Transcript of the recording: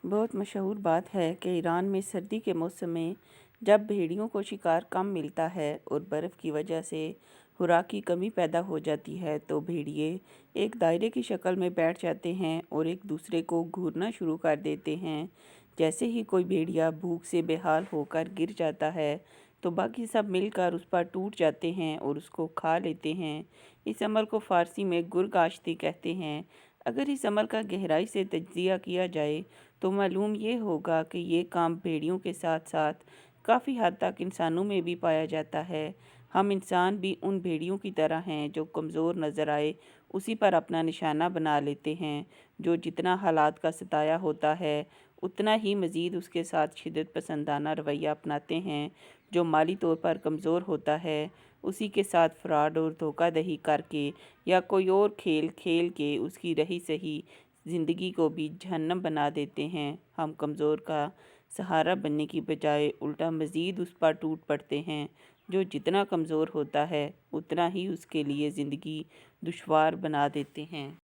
بہت مشہور بات ہے کہ ایران میں سردی کے موسم میں جب بھیڑیوں کو شکار کم ملتا ہے اور برف کی وجہ سے خوراک کی کمی پیدا ہو جاتی ہے تو بھیڑیے ایک دائرے کی شکل میں بیٹھ جاتے ہیں اور ایک دوسرے کو گھورنا شروع کر دیتے ہیں۔ جیسے ہی کوئی بھیڑیا بھوک سے بے حال ہو کر گر جاتا ہے تو باقی سب مل کر اس پر ٹوٹ جاتے ہیں اور اس کو کھا لیتے ہیں۔ اس عمل کو فارسی میں گرگ آشتی کہتے ہیں۔ اگر اس عمل کا گہرائی سے تجزیہ کیا جائے تو معلوم یہ ہوگا کہ یہ کام بھیڑیوں کے ساتھ ساتھ کافی حد تک انسانوں میں بھی پایا جاتا ہے۔ ہم انسان بھی ان بھیڑیوں کی طرح ہیں جو کمزور نظر آئے اسی پر اپنا نشانہ بنا لیتے ہیں، جو جتنا حالات کا ستایا ہوتا ہے اتنا ہی مزید اس کے ساتھ شدت پسندانہ رویہ اپناتے ہیں، جو مالی طور پر کمزور ہوتا ہے اسی کے ساتھ فراڈ اور دھوکہ دہی کر کے یا کوئی اور کھیل کھیل کے اس کی رہی سہی زندگی کو بھی جہنم بنا دیتے ہیں۔ ہم کمزور کا سہارا بننے کی بجائے الٹا مزید اس پر ٹوٹ پڑتے ہیں، جو جتنا کمزور ہوتا ہے اتنا ہی اس کے لیے زندگی دشوار بنا دیتے ہیں۔